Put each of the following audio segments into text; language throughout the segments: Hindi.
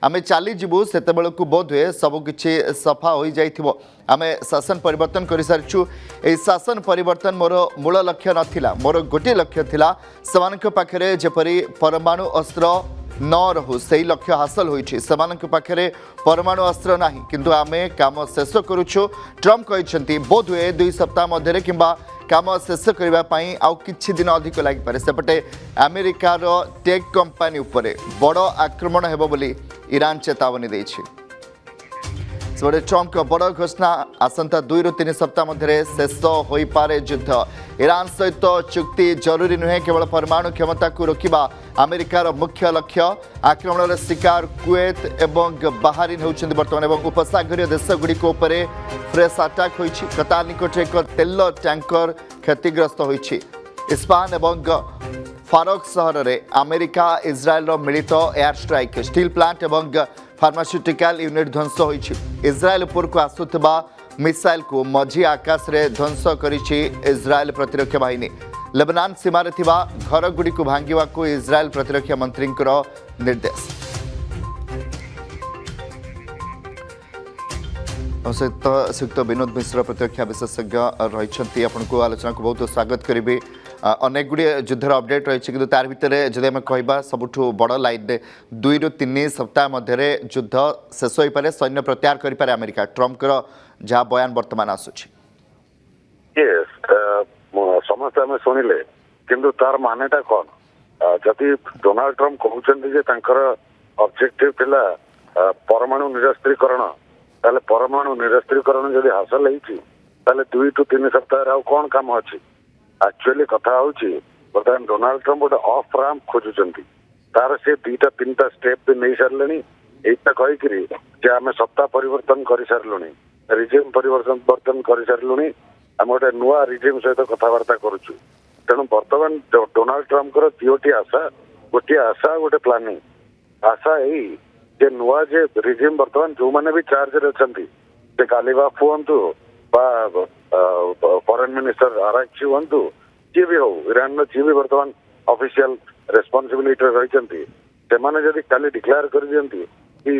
आम चलीजु से बोध हुए सबकि सफा हो जाइथिबो। आमे शासन परिवर्तन कर सारिछु। ए शासन परिवर्तन मोर मूल लक्ष्य नथिला, मोर गोटे लक्ष्य थिला सेमानक पाखरे जेपरि परमाणु अस्त्र न रहू से लक्ष्य हासिल होइछि। सेमानक पाखरे परमाणु अस्त्र नाही किंतु आमे काम शेष करूछु। ट्रम्प कहते बोध हुए 2 सप्ताह मध्य किंबा काम शेष करने आउ किछि दिन अधिक लगी पारे। सेपटे अमेरिकार टेक कंपनी उपरे बड़ आक्रमण हेबो बोली ईरान चेतावनी देछि। सेपटे ट्रम्प का बड़ घोषणा आसंता 2 ରୁ 3 सप्ताह मध्य शेष हो पारे युद्ध। ईरान सहित चुक्ति जरूरी नुहे, केवल परमाणु क्षमता को रोकवा अमेरिकार मुख्य लक्ष्य। आक्रमण शिकार कुवेत एवं बाहरीन होउछन्ति वर्तमान एवं उपसागरीय देशगुड़िक उपरे फ्रेश अटैक होइछि। कतार निकट एक तेल टैंकर क्षतिग्रस्त होइछि। इस्पान एवं फारक सहर में अमेरिका इज्राएल मिलित एयर स्ट्राइक, स्टील प्लांट एवं फार्मास्यूटिकल यूनिट ध्वंस होइछि। इज्राएल उपर को आसुथबा मिसाइल को मझी आकाश रे ध्वंस करिछि इज्राएल प्रतिरक्षा बाहिनी। लेबनान सीमार थिबा घर गुडी को भांगिवा को इज्राएल प्रतिरक्षा मंत्री निर्देश। संयुक्त विनोद मिश्र प्रतिरक्षा विशेषज्ञ रही आपको आलोचना को बहुत स्वागत करी। अनेक गुड़े युद्धर अपडेट रही कि तार भितर जदि आम कह सबुठ बड़ लाइन 2 ରୁ 3 सप्ताह मध्य युद्ध शेष हो पारे, सैन्य प्रत्याहार करें अमेरिका। ट्रम्प जहाँ बयान वर्तमान आसूची समस्त आम शुणिले किंतु तार मानेटा कौन जदि डोनाल्ड ट्रम्प कहते ऑब्जेक्टिव थिला परमाणु निरस्त्रीकरण, ताले परमाणु निरस्त्रीकरण जदि हासिल होती 2 ରୁ 3 सप्ताह कौन काम अच्छी। एक्चुअली कथा होची बर्तमान डोनाल्ड ट्रम्प गोटे ऑफ रैम्प खोजुचंती, तार से 2-3टा स्टेप भी नहीं सारे। एटा कहीकि आम सत्ता परिवर्तन कर सारूँ, रिजिम परिवर्तन कर सारूँ, आम गोटे नुआ रिजिम सहित कथबार्ता करुचु। तेणु बर्तमान डोनाल्ड ट्रम्प दुईटी आशा, गोटे आशा गोटे प्लानिंग। आशा यही जे नुआ जे रिजिम बर्तमान जो मैंने भी चार्ज अच्छा गालिबाफ हूँ फॉरेन मिनिस्टर आराक्ची हूँ जी भी हो, ईरान जी भी बर्तमान ऑफिशियल रेस्पॉन्सिबिलिटी रही से खाली डिक्लेयर कर दियंती कि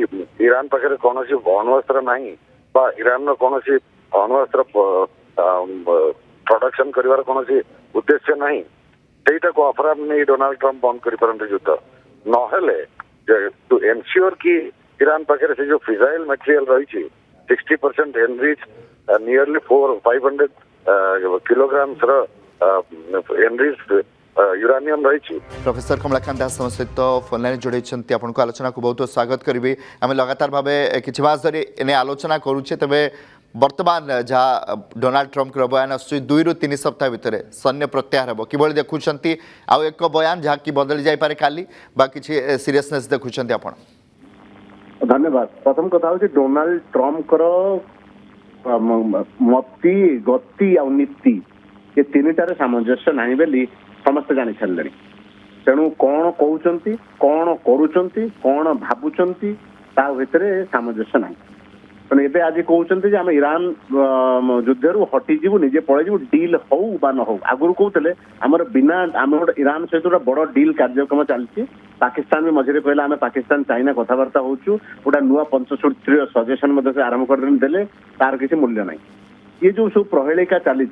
ईरान पाखे कौन अण्वस्त्र नहीं बा ईरान कौन अण्वस्त्र प्रोडक्शन कर कौन उद्देश्य नहीं, सेटा को अफरा नहीं डोनाल्ड ट्रम्प बंद कर युद्ध नहेले टू एनश्योर कि ईरान पाखे से जो फिजाइल मटेरियल रही 60% enrich nearly 500 kilograms enrich uranium रही। प्रोफेसर कमलाकांत दास सहित फोन लाइन जोड़े आपको आलोचना को बहुत स्वागत करी। आम लगातार भाव कि मास धरी एने आलोचना करुचे, तेरे बर्तमान जहाँ डोनाल्ड ट्रम्प बयान आस 2 ରୁ 3 सप्ताह भितर सैन्य प्रत्याहार हम कि देखुं आउ एक बयान जहाँ कि बदली जापे काली बा किसी सीरियसनेस देखुं आप? धन्यवाद। प्रथम कथा हूँ डोनाल्ड ट्रम्प मति गति आ नीति ये 3टार सामंजस्य नहीं बोली समस्त जानी सारे। तेणु कौन कहते कौन करुँच कौन भावुंट ता भितर सामंजस्य ना। तेणु एवं आज कहते आम ईरान युद्धरू हटिजु निजे पलैजु डील हो बा न हो। आगुरी कहते आमर बिना आम गोटे ईरान सहित गोटे बड़ डील कार्यक्रम चलती। पाकिस्तान भी मझे कहला आम पाकिस्तान चाइना कथबार्ता होचु, गोटे नुआ पंचसूत्री सजेसन से आरंभ करदे तार किसी मूल्य ना। ये जो सब प्रहेलिका चली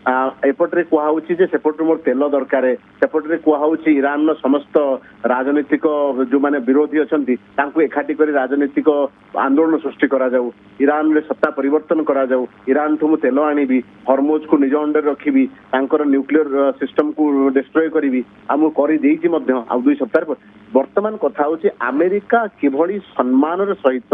एपटे कहुच्छी सेपटे मोर तेल दरकार, सेपटे कहुच्छी ईरान समस्त राजनीतिक जो माने विरोधी अच्छा एकाठी कर राजनीतिक आंदोलन सृष्टि करा जाऊ, ईरान रे सत्ता परिवर्तन करा जाऊ, ईरान ठू तेल आनिबी, हरमुज को निज अंडर रखी, न्यूक्लियर सिस्टम को डिस्ट्रॉय करी आम कर 2 सप्ताह वर्तमान कथा हूँ अमेरिका किभली सम्मान सहित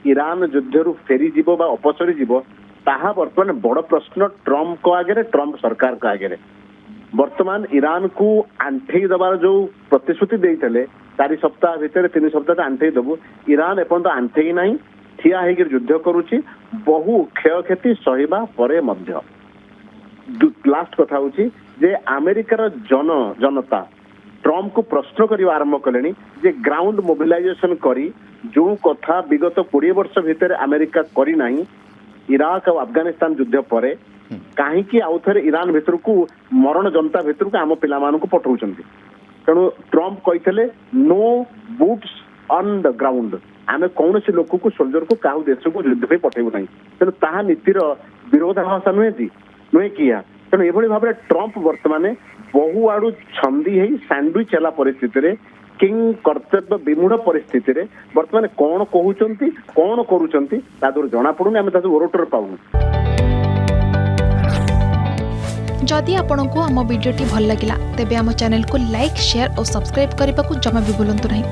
ईरान युद्धरू फेरी जीव बा अपसरी जीव ताहा वर्तमान बड़ प्रश्न ट्रम्प को आगे, ट्रम्प सरकार को आगे। वर्तमान ईरान को आंठेई दबार जो प्रतिश्रुति देते 4 सप्ताह भितर 3 सप्ताह आंठेई दबु, ईरान एपर्यंत आंठेई ना ठिया होकर युद्ध करुच्ची बहु क्षयक्षति सहिबा परे मध्य। लास्ट कथा हूँ जे अमेरिकार जनता ट्रम्प को प्रश्न कर आरंभ कले जे ग्राउंड मोबिलाइजेशन करी जो कथा विगत 20 वर्ष भितर अमेरिका करना इराक और अफगानिस्तान युद्ध पर कहीं आउ थे ईरान भितर को मरण जनता भितर को आम पिला पठाऊँ। तेणु ट्रम्प कहते no boots on the ground ଆମେ କୌଣସି ଲୋକକୁ ସୋଲଜରକୁ କାହା ଦେଶକୁ ଯୁଦ୍ଧ ପାଇଁ ପଠେଇବୁ ନାହିଁ। ତେଣୁ ତାହା ନୀତିର ବିରୋଧାଭାସ ନୁହେଁ କି ଏହା। ତେଣୁ ଏଭଳି ଭାବରେ ଟ୍ରମ୍ପ ବର୍ତ୍ତମାନ ବହୁ ଆଡୁ ଛନ୍ଦି ହେଇ ସାଣ୍ଡୱିଚ ହେଲା ପରିସ୍ଥିତିରେ କିଙ୍ଗ କର୍ତ୍ତବ୍ୟ ବିମୂଢ ପରିସ୍ଥିତିରେ ବର୍ତ୍ତମାନ କଣ କହୁଛନ୍ତି କଣ କରୁଛନ୍ତି ତା ଦେହରୁ ଜଣା ପଡୁନି। ଆମେ ତାକୁ ଓରଟର ପାଉନୁ। जदि आपंक आम भिडी भल लगा तेब आम चैनल को लाइक शेयर और सब्सक्राइब करने को जमा भी भूलु नहीं।